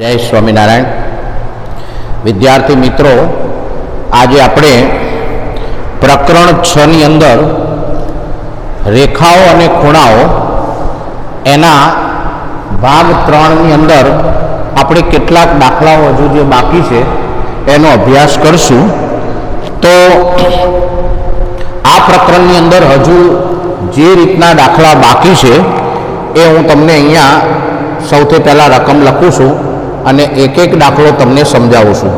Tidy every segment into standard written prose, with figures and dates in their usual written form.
जय स्वामीनारायण। विद्यार्थी मित्रों, आज आपणे प्रकरण 6 नी अंदर रेखाओं अने खूणाओं एना भाग 3 नी अंदर आपणे केटलाक दाखलाओ हजू जे बाकी छे एनो अभ्यास करशुं। तो आ प्रकरण नी अंदर हजू जे रीतना दाखला बाकी छे ए हूँ तमने अहींया सौथी पहला रकम लखुं छुं અને એક એક દાખલો તમને સમજાવું છું।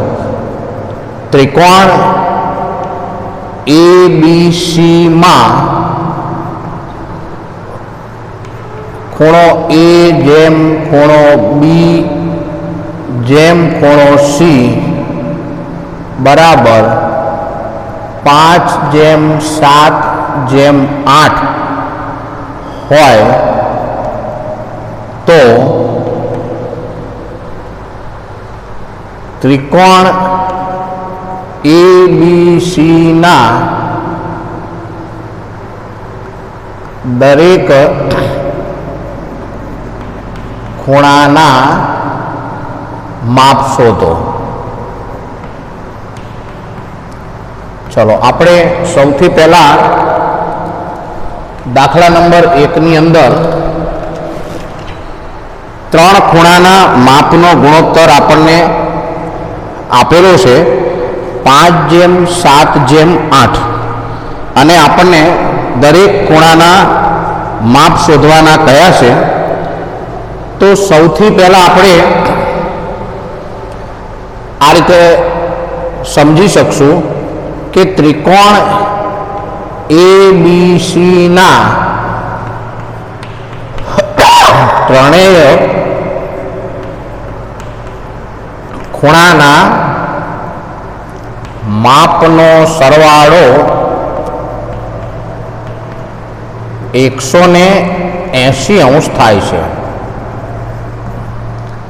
ત્રિકોણ ABC માં ખૂણો A જેમ ખૂણો B જેમ ખૂણો C બરાબર 5/7/8 હોય તો त्रिकोण ABC ना दरेक खूणाना माप शोधो। चलो आपणे सौथी पहला दाखला नंबर 1 नी अंदर 3 खूणाना मापनो गुणोत्तर आपने आपेलो छे 5/7/8 अने आपने दरेक खूणाना माप शोधवाना कया छे। तो सौथी पहला आपणे आ रीते समझी शकशुं कि त्रिकोण ABC ना त्रणेय खूणाना मापनो सरवाळो 180 अंश थाय छे।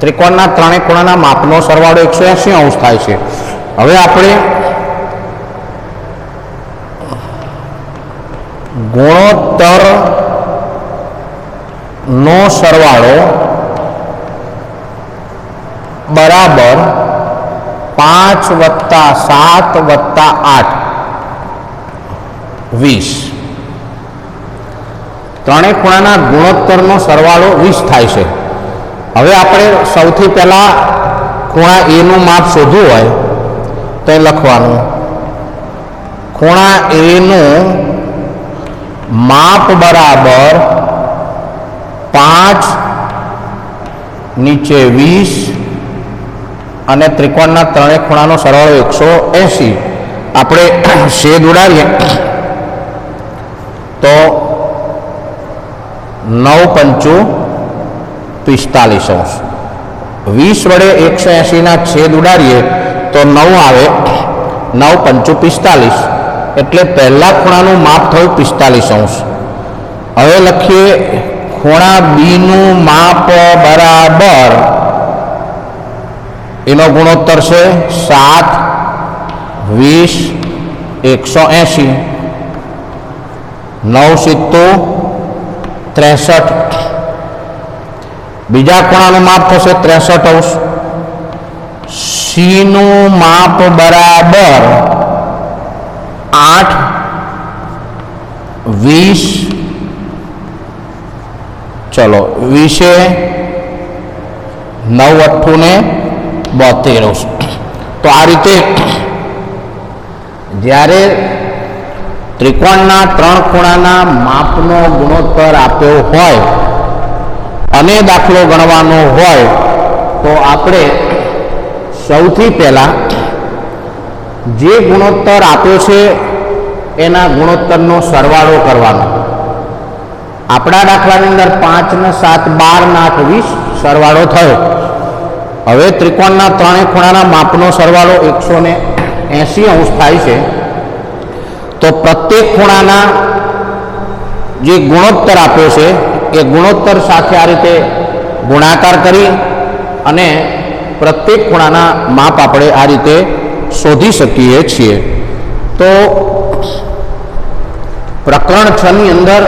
त्रिकोणना त्रणेय खूणाना मापनो सरवाळो 180 अंश थाय छे। हवे आपणे गुणोत्तर नो सरवाळो बराबर 5+7+8 20। त्रणेय खूणाना गुणोत्तरनो सरवाळो 20 थाय छे। हवे आपणे सौथी पहला खूणा ए नुं माप शोधવું હોય तो लखवानुं खूणा ए नुं माप बराबर 5 नीचे 20 અને ત્રિકોણના ત્રણેય ખૂણાનો સરવાળો 180। આપણે છેદ ઉડાડીએ તો 9×5 45 અંશ। 20 વડે 180 ના છેદ ઉડાડીએ તો 9 આવે। 9×5 45 એટલે પહેલા ખૂણાનું માપ થયું 45 અંશ। હવે લખીએ ખૂણા બી નું માપ બરાબર एनो गुणोत्तर से 7 20 180 9×7 63। बीजा खूणानुं माप थशे 63 अंश। सी नुं माप बराबर 8 20 चलो 20 9×8 ने 72। तो आ रीते ज्यारे त्रिकोणना 3 खूणाना मापनो गुणोत्तर आप्यो होय अने दाखलो गणवानो होय तो आपणे सौथी पहला जे गुणोत्तर आप्यो छे एना गुणोत्तरनो सरवाळो करवानो। आपणा दाखलानी अंदर 5 ने 7 12 ने 8 20 सरवाळो थयो। हवे त्रिकोणना त्रणेय खूणाना मापनो सरवाळो 180 अंश थाय छे। तो प्रत्येक खूणाना जे गुणोत्तर आप्यो छे ए गुणोत्तर साथे आ रीते गुणाकार करी अने प्रत्येक खूणाना माप आपणे आ रीते शोधी शकीए छीए। तो प्रकरण 6 नी अंदर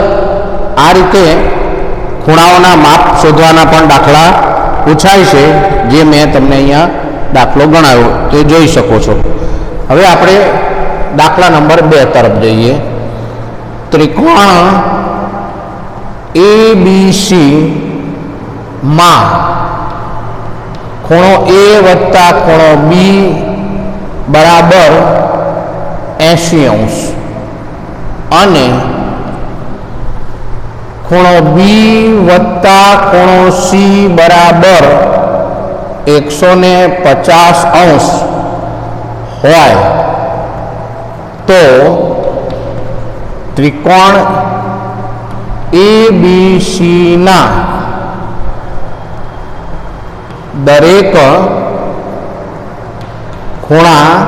आ रीते खूणाओना माप शोधवाना पण दाखला પૂછાય છે, જે મેં તમને અહીંયા દાખલો ગણાવ્યો તે જોઈ શકો છો. હવે આપણે દાખલા નંબર 2 તરફ જઈએ. ત્રિકોણ ABC માં ખૂણો A વત્તા ખૂણો B બરાબર 80° અને ખૂણો B વત્તા ખૂણો C બરાબર 150° હોય તો ત્રિકોણ ABC ના દરેક ખૂણાના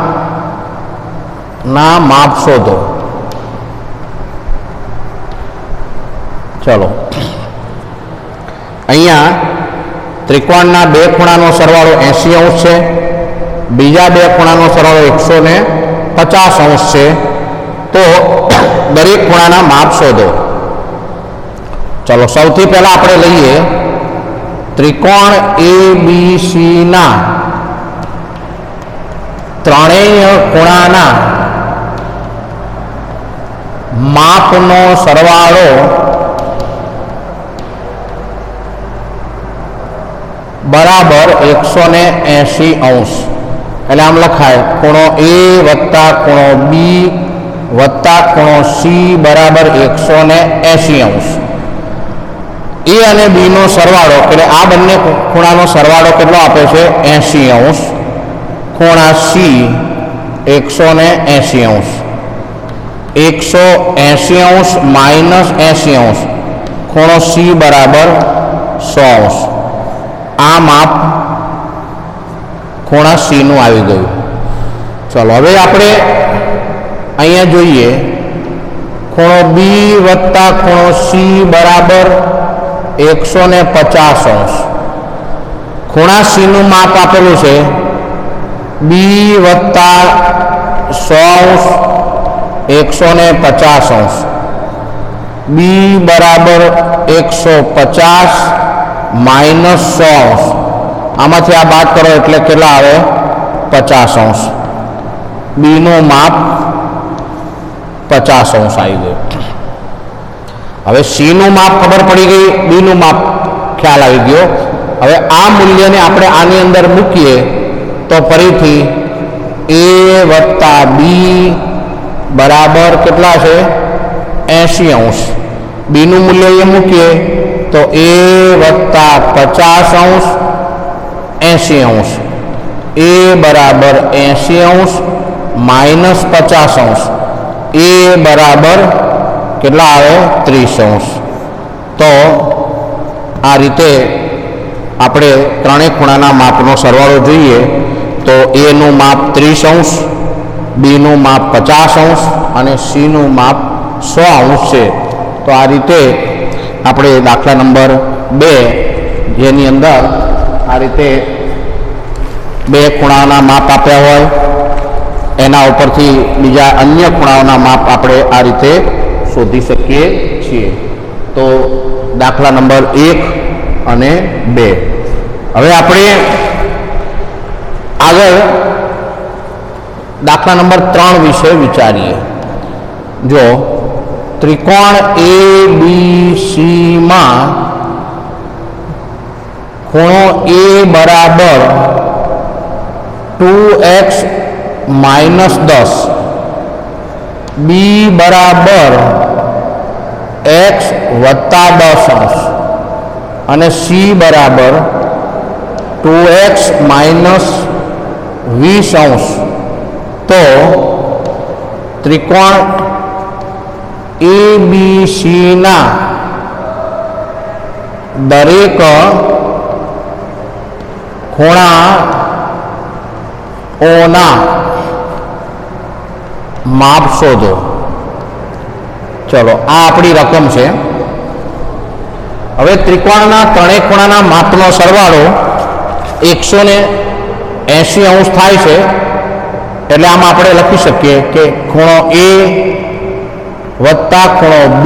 માપ શોધો. ચલો, અહીંયા ત્રિકોણના બે ખૂણાનો સરવાળો 80° છે, બીજા બે ખૂણાનો સરવાળો 150° છે. તો દરેક ખૂણાના માપ શોધો. ચલો, સૌથી પહેલા આપણે લઈએ ત્રિકોણ ABC ના ત્રણેય ખૂણાના માપનો સરવાળો બરાબર 180°. એટલે આમ લખાય ખૂણો A વત્તા ખૂણો B વત્તા ખૂણો C બરાબર 180°. A અને B નો સરવાળો એટલે આ બંને ખૂણાનો સરવાળો કેટલો આપે છે? 80°. ખૂણા C 180°. 180° માઇનસ 80°. ખૂણો C બરાબર 100°. આ માપ ખૂણા C નું આવી ગયું. ચલો, હવે આપણે અહીંયા જોઈએ ખૂણો B વત્તા ખૂણો C બરાબર 150°. ખૂણા C નું માપ આપેલું છે B વત્તા 100°, 150°. B બરાબર 150 માઇનસ 100°. આમાંથી આ બાદ કરો એટલે કેટલા આવે? 50°. B નું માપ 50° આવી ગયું. હવે C નું માપ ખબર પડી ગઈ, B નું માપ ખ્યાલ આવી ગયો. હવે આ મૂલ્યને આપણે આની અંદર મૂકીએ તો ફરીથી A વત્તા B બરાબર કેટલા છે? 80°. B નું મૂલ્ય એ મૂકીએ તો A વત્તા 50°, 80°. A બરાબર 80° માઇનસ 50°. A બરાબર કેટલા આવે? 30°. તો આ રીતે આપણે ત્રણેય ખૂણાના માપનો સરવાળો જોઈએ તો A નું માપ 30°, B નું માપ 50° અને C નું માપ 100° છે. તો આ રીતે આપણે દાખલા નંબર 2 જેની અંદર આ રીતે બે ખૂણાના માપ આપ્યા હોય એના ઉપરથી બીજા અન્ય ખૂણાઓના માપ આપણે આ રીતે શોધી શકીએ છીએ. તો દાખલા નંબર 1 અને 2. હવે આપણે આગળ દાખલા નંબર 3 વિશે વિચારીએ. જો ત્રિકોણ ABC માં ખૂણો A બરાબર 2x માઇનસ 10, B બરાબર x વત્તા 10° અને C બરાબર 2x માઇનસ 20°. તો ત્રિકોણ ABC ના દરેક ખૂણાઓના માપ શોધો. ચલો, આ આપણી રકમ છે. હવે ત્રિકોણના ત્રણેય ખૂણાના માપનો સરવાળો 180° થાય છે. એટલે આમ આપણે લખી શકીએ કે ખૂણો A વત્તા ખૂણો B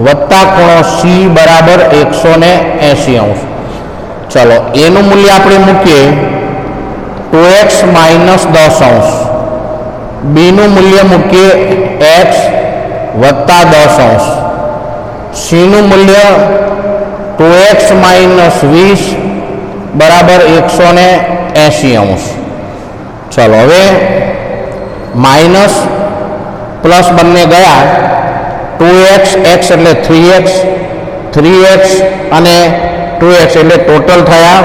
વત્તા ખૂણો C બરાબર 180°. चलो एनु मूल्य આપણે મૂકીએ 2x માઇનસ 10 અંશ, બી નું મૂલ્ય મૂકીએ x વત્તા 10 અંશ, સી નું મૂલ્ય 2x માઇનસ 20 બરાબર 180 અંશ. ચલો હવે માઇનસ પ્લસ બંને ગયા, 2x x એટલે 3x, 3x અને 2x એટલે ટોટલ થયા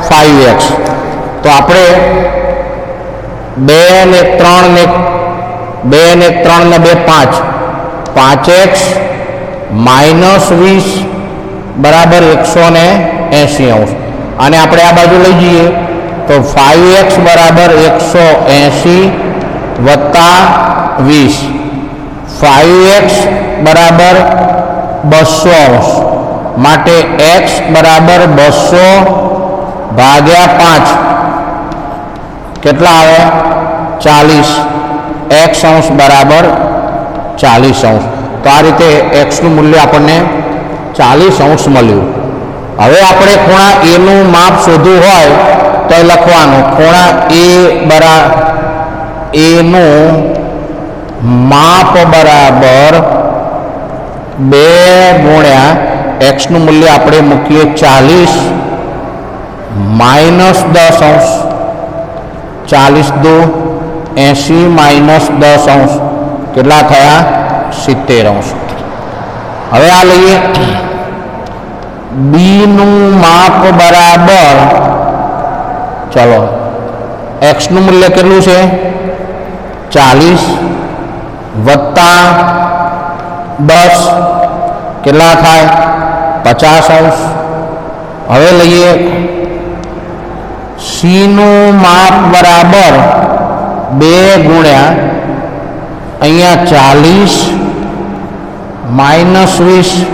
5x. તો આપણે 2 ને 3 ને 2 ને 3 ને 2 5, 5x માઇનસ 20 બરાબર 180 અંશ. અને આપણે આ બાજુ લઈ જઈએ તો 5x બરાબર 180 વત્તા 20, 5x બરાબર 200 અંશ, માટે x બરાબર 200 ભાગ્યા 5 કેટલા આવે 40, x અંશ બરાબર 40 અંશ. તો આ રીતે x નું મૂલ્ય આપણને 40 અંશ મળ્યું. હવે આપણે ખૂણા a નું માપ શોધવું હોય તો લખવાનું ખૂણા a નું માપ બરાબર 2 ગુણ્યા x નું મૂલ્ય આપણે મૂકીએ 40 માઇનસ 10 અંશ, 40 દો 80 માઇનસ 10 અંશ કેટલા થયા 70 અંશ. હવે આ લઈએ બી નું માપ બરાબર, ચલો x નું મૂલ્ય કેટલું છે 40 વત્તા 10 કેટલા થાય 50 અંશ. હવે લઈએ સી નું માપ બરાબર 2 ગુણ્યા અહીંયા 40 માઇનસ 20,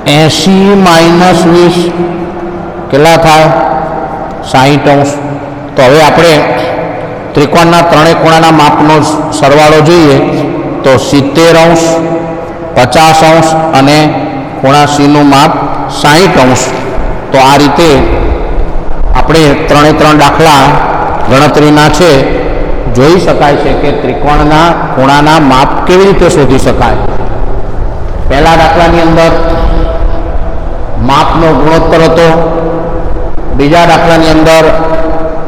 80 માઇનસ 20 કેટલા થાય 60 અંશ. તો હવે આપણે ત્રિકોણના ત્રણેય ખૂણાના માપનો સરવાળો જોઈએ તો 70 અંશ, 50 અંશ અને ખૂણા સી નું માપ 60 અંશ. તો આ રીતે આપણે ત્રણે ત્રણ દાખલા ગણતરીના છે, જોઈ શકાય છે કે ત્રિકોણના ખૂણાના માપ કેવી રીતે શોધી શકાય. પહેલા દાખલાની અંદર માપનો ગુણોત્તર હતો, બીજા દાખલાની અંદર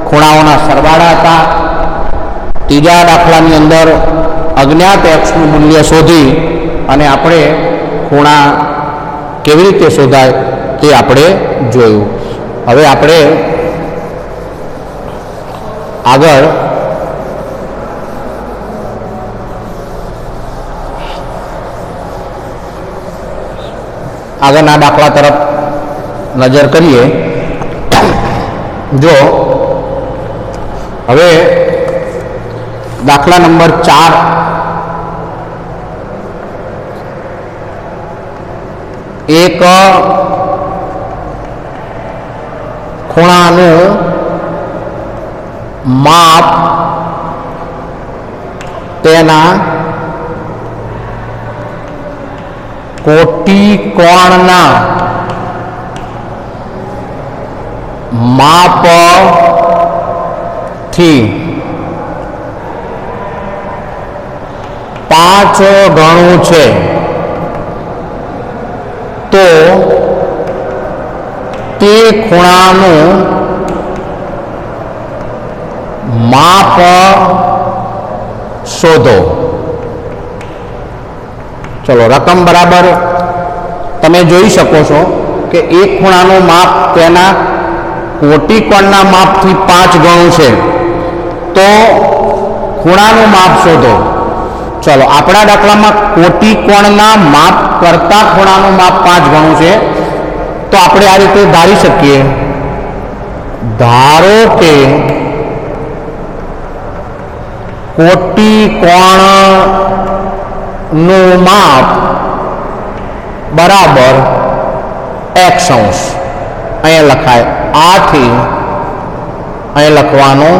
ખૂણાઓના સરવાળા હતા, ત્રીજા દાખલાની અંદર અજ્ઞાત x નું મૂલ્ય શોધી અને આપણે ખૂણા કેવી રીતે શોધાય તે આપણે જોયું. હવે આપણે આગળ આગળના દાખલા તરફ નજર કરીએ. જો હવે દાખલા નંબર 4, એક ખૂણાનું માપ તેના કોટી કોણના માપથી 5 ગણું છે તો તે ખૂણાનું માપ શોધો. ચલો રકમ બરાબર તમે જોઈ શકો છો કે એક ખૂણાનું માપ તેના કોટી કોણના માપથી 5 ગણું છે તો ખૂણાનું માપ શોધો. ચલો આપણા દાખલામાં કોટી કોણના માપ કરતા ખૂણાનું માપ 5 ગણું છે તો આપણે આ રીતે ધારી શકીએ. ધારો કે કોટી કોણનું માપ બરાબર x અંશ, અહીંયા લખાય આથી અહીં લખવાનું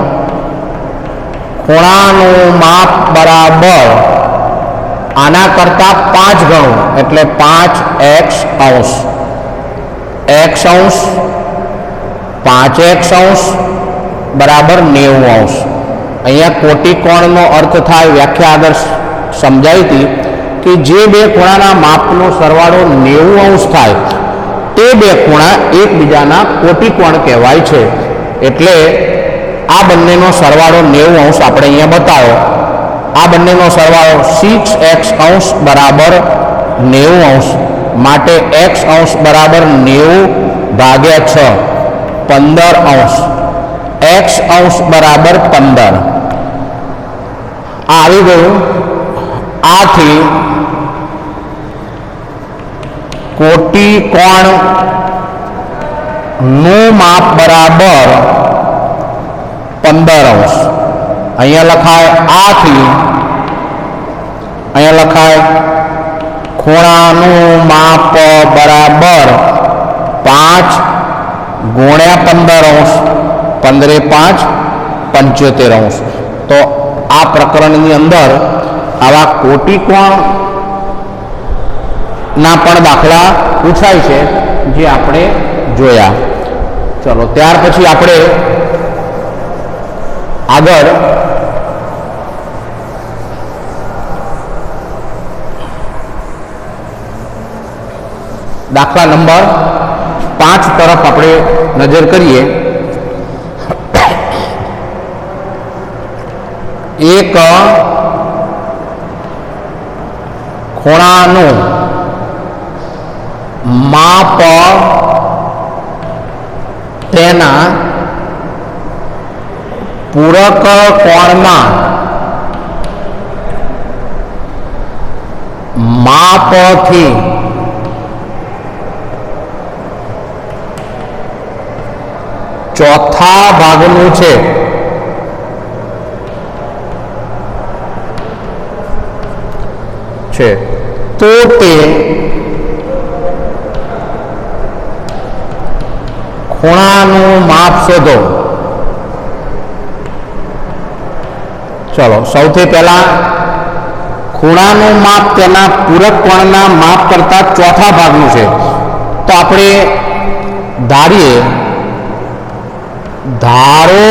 ખૂણાનું માપ બરાબર આના કરતા 5 ગણું એટલે 5x અંશ. x અંશ 5x અંશ બરાબર 90 અંશ. અહીંયા કોટિકોણનો અર્થ થાય, વ્યાખ્યા આગળ સમજાઈ હતી કે જે બે ખૂણાના માપનો સરવાળો 90 અંશ થાય તે બે ખૂણા એકબીજાના કોટિકોણ કહેવાય છે. એટલે આ બંનેનો સરવાળો 90 અંશ આપણે અહીંયા બતાવો. આ બંનેનો સરવાળો 6x અંશ બરાબર 90 અંશ માટે x અંશ બરાબર 90 ભાગ્યા 6 15 અંશ, x અંશ બરાબર 15. આ આવી ગયું. આથી કોટિકોણ નું માપ બરાબર 15 અંશ. અહીંયા લખાય આથી અહીંયા લખાય ખૂણાનું માપ બરાબર 5 ગુણ્યા 15 અંશ. 15 5 75 અંશ. તો આ પ્રકરણની અંદર આવા કોટિકોણ ના પણ દાખલા પૂછાય છે, જે આપણે જોયા. ચલો ત્યાર પછી આપણે આગળ દાખલા નંબર 5 તરફ આપણે નજર કરીએ. એક ખૂણાનું માપ તેના પૂરક કોણના માપથી ચોથા ભાગનું છે. તો તે ખૂણાનું માપ શોધો. ચલો સૌથી પહેલા ખૂણાનું માપ તેના પૂરક કોણના માપ કરતા ચોથા ભાગનું છે. તો આપણે ધારીએ, ધારો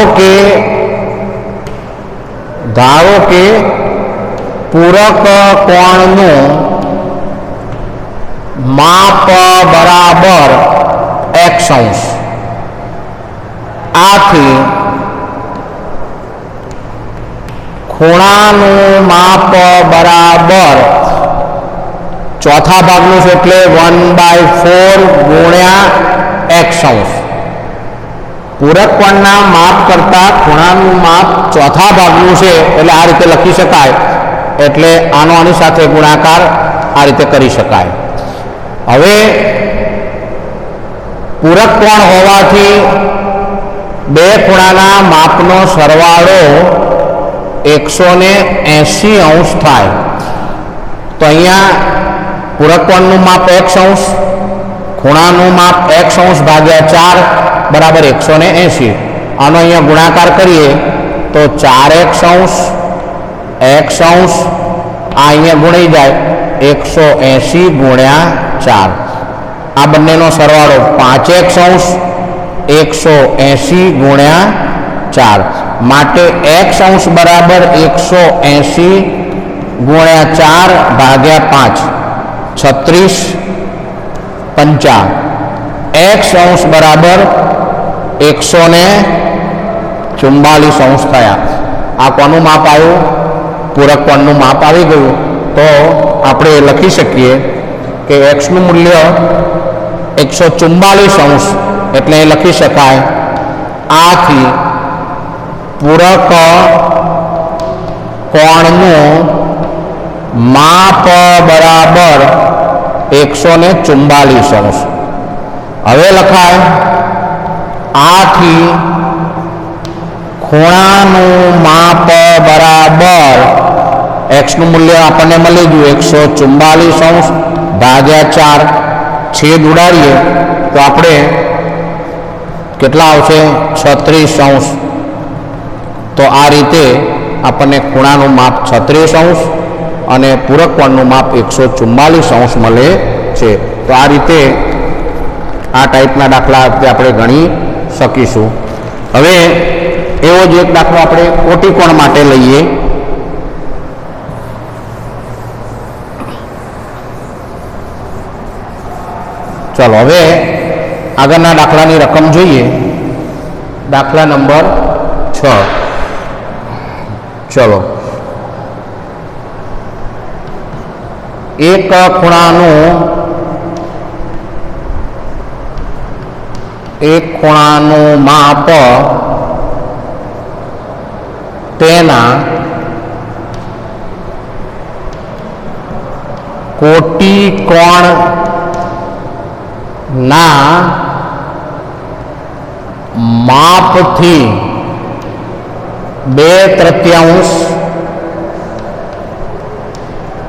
કે પૂરક કોણનું માપ બરાબર x અંશ. આથી ખૂણાનું માપ બરાબર ચોથા ભાગનું છે, એટલે 1/4 ગુણ્યા x અંશ. પૂરક કોણના માપ કરતા ખૂણાનું માપ ચોથા ભાગનું છે, એટલે આ રીતે લખી શકાય. એટલે આનો આની સાથે ગુણાકાર આ રીતે કરી શકાય. હવે પૂરક કોણ હોવાથી બે ખૂણાના માપનો સરવાળો 180 અંશ થાય. તો અહીંયા પૂરક કોણનું માપ x અંશ, ખૂણાનું માપ x અંશ ભાગ્યા 4 બરાબર 180. આનો અહીંયા ગુણાકાર કરીએ તો 4x અંશ x અંશ આ અહીંયા ગુણાઈ જાય 180 ગુણ્યા 4. આ બંનેનો સરવાળો 5x અંશ 180 ગુણ્યા 4 માટે x અંશ બરાબર 180 ગુણ્યા 4 ભાગ્યા 5 36 50. x અંશ બરાબર 144 અંશ થયા. આ કોનું માપ આવ્યું? પૂરક કોણનું માપ આવી ગયું. તો આપણે લખી શકીએ કે x નું મૂલ્ય 144 અંશ, એટલે એ લખી શકાય આથી પૂરક કોણનું માપ બરાબર 144 અંશ. હવે લખાય આથી ખૂણાનું માપ બરાબર x નું મૂલ્ય આપણને મળી ગયું 144 અંશ ભાગ્યા 4. છેદ ઉડાડીએ તો આપણે કેટલા આવશે? 36 અંશ. તો આ રીતે આપણને ખૂણાનું માપ 36 અંશ અને પૂરક કોણનું માપ 144 અંશ મળે છે. તો આ રીતે આ ટાઈપના દાખલા આપણે ગણી શકીશું. હવે એવો જ એક દાખલો આપણે કોટિકોણ માટે લઈએ. ચલો હવે આગળના દાખલાની રકમ જોઈએ. દાખલા નંબર 6. ચલો, એક ખૂણાનું માપ તેના કોટિકોણના માપથી 2/3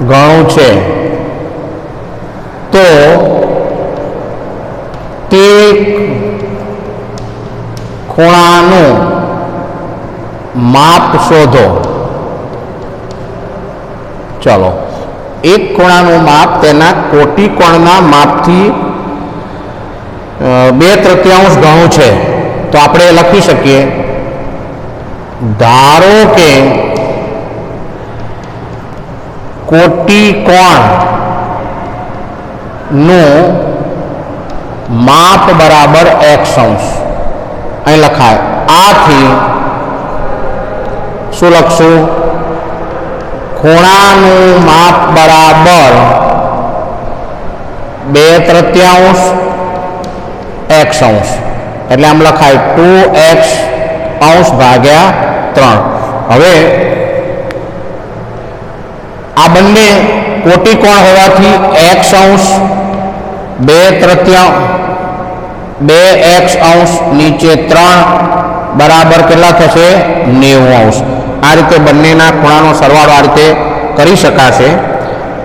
ગણું છે, તો તે ખૂણાનું માપ શોધો. ચલો, એક ખૂણાનું માપ તેના કોટિકોણના માપથી 2/3 ગણું છે, તો આપણે લખી શકીએ, ધારો કે કોટિકોણનું માપ બરાબર x અંશ. અહીં લખાય. આથી શું લખશું? ખૂણાનું માપ બરાબર 2/3 x અંશ. એટલે આમ લખાય 2x અંશ ભાગ્યા 3. હવે આ બંને કોટિકોણ હોવાથી x અંશ 2x અંશ નીચે 3 બરાબર કેટલા થશે? 90 અંશ. આ રીતે બંનેના ખૂણાનો સરવાળો આ રીતે કરી શકાશે.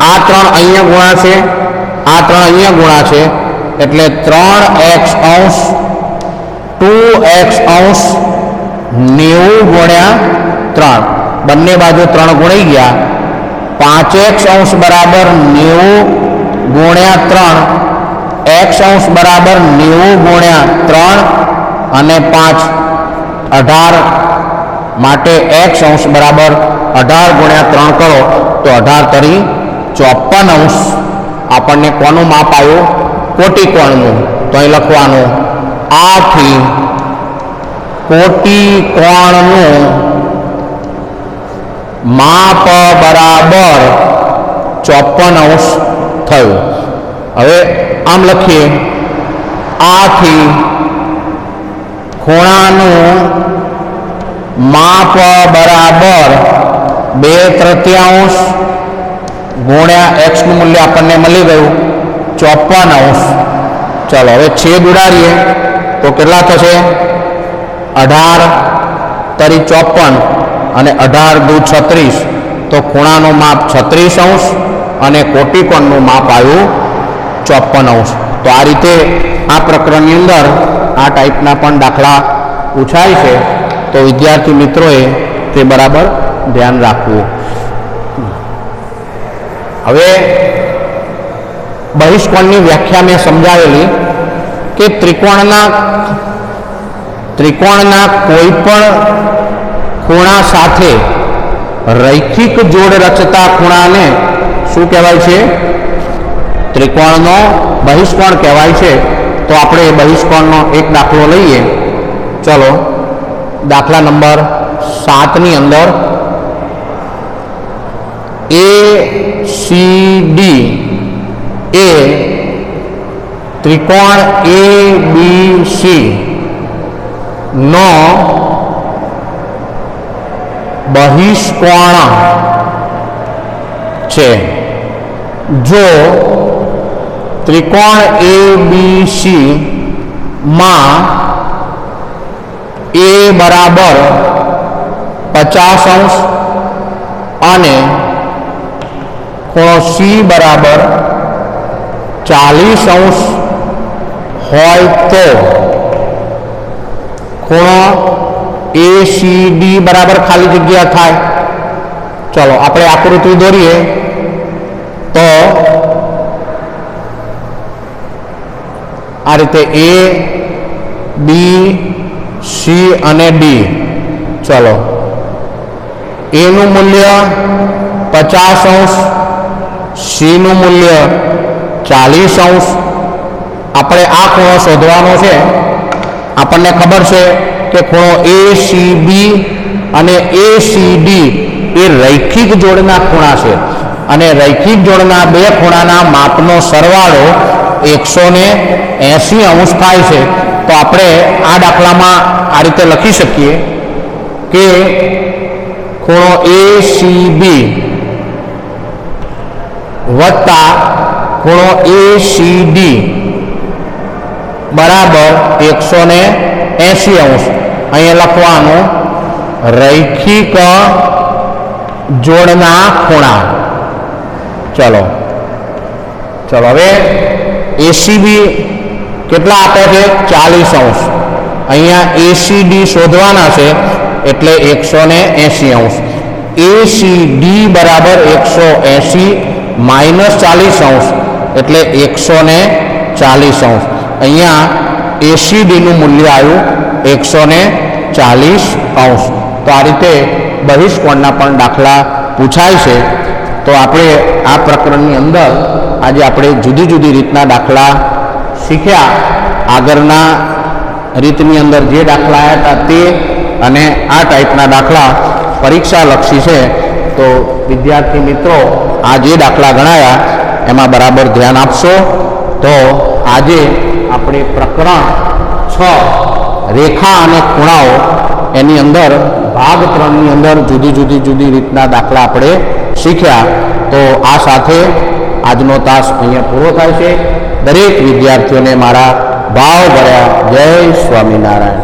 આ 3 અહીંયા ગુણા છે, આ 3 અહીંયા ગુણા છે, એટલે 3x અંશ 2x અંશ 90 ગુણ્યા 3. બંને બાજુ 3 ગુણાઈ ગયા. 5x અંશ બરાબર 90 ગુણ્યા 3, x અંશ બરાબર 90 ગુણ્યા 3 અને 5 18 માટે x અંશ બરાબર 18 ગુણ્યા 3 કરો તો 18 તરી 54 અંશ આપણને કોનું માપ આવ્યું? કોટિકોણનું. તો અહીં લખવાનું, આથી કોટિકોણનું માપ બરાબર 54 અંશ થયું. હવે આમ લખીએ, આથી ખૂણાનું માપ બરાબર 2/3 ગુણ્યા x નું મૂલ્ય આપણને મળી ગયું 54 અંશ. ચલો હવે છેદ ઉડાડીએ તો કેટલા થશે? 18 તરી 54 અને 18 દુ 36, તો ખૂણાનું માપ 36 અંશ અને કોટિકોણનું માપ આવ્યું 54 અંશ. તો આ રીતે આ પ્રકરણની અંદર આ ટાઈપના પણ દાખલા પૂછાય છે, તો વિદ્યાર્થી મિત્રોએ તે બરાબર ધ્યાન રાખવું. હવે બહિષ્કોણની વ્યાખ્યા મેં સમજાવેલી કે ત્રિકોણના કોઈ પણ ખૂણા સાથે રૈખિક જોડ રચતા ખૂણાને શું કહેવાય છે? ત્રિકોણનો બહિષ્કોણ કહેવાય છે. તો આપણે બહિષ્કોણનો એક દાખલો લઈએ. ચલો, દાખલા નંબર 7 ની અંદર ACD એ ત્રિકોણ ABC નો બહિષ્કોણ છે. જો ત્રિકોણ ABC માં A બરાબર 50 અંશ અને ખૂણો C બરાબર 40 અંશ હોય તો ખૂણો ACD બરાબર ખાલી જગ્યા થાય. ચલો આપણે આકૃતિ દોરીએ તો આ રીતે એ બી સી અને ડી. ચલો, એનું મૂલ્ય 50°, સીનું મૂલ્ય 40°. આપણે આ ખૂણો શોધવાનો છે. આપણને ખબર છે કે ખૂણો એ સી બી અને એ સી ડી એ રૈખિક જોડના ખૂણા છે અને રૈખિક જોડના બે ખૂણાના માપનો સરવાળો 180° થાય છે. તો આપણે આ દાખલામાં આ રીતે લખી શકીએ કે ખૂણો એ સી બી વત્તા ખૂણો એ સી ડી બરાબર 180°. અહીંયા લખવાનું રૈખિક જોડના ખૂણા. ચલો હવે એસીબી કેટલા આપે છે? 40°. અહીંયા એસીડી શોધવાના છે એટલે 180°. એસીડી બરાબર 180 માઇનસ 40° એટલે 140°. અહીંયા એસીડીનું મૂલ્ય આવ્યું 140°. તો આ રીતે બહિષ્કોણના પણ દાખલા પૂછાય છે. તો આપણે આ પ્રકરણની અંદર આજે આપણે જુદી જુદી રીતના દાખલા શીખ્યા. આગળના રીતની અંદર જે દાખલા આવ્યા હતા તે અને આ ટાઈપના દાખલા પરીક્ષાલક્ષી છે. તો વિદ્યાર્થી મિત્રો, આ જે દાખલા ગણાયા એમાં બરાબર ધ્યાન આપશો. તો આજે આપણે પ્રકરણ 6 રેખા અને ખૂણાઓ એની અંદર ભાગ 3ની અંદર જુદી રીતના દાખલા આપણે શીખ્યા. તો આ સાથે આજનો તાસ અહીંયા પૂરો થાય છે. દરેક વિદ્યાર્થીઓને મારા ભાવભર્યા જય સ્વામિનારાયણ.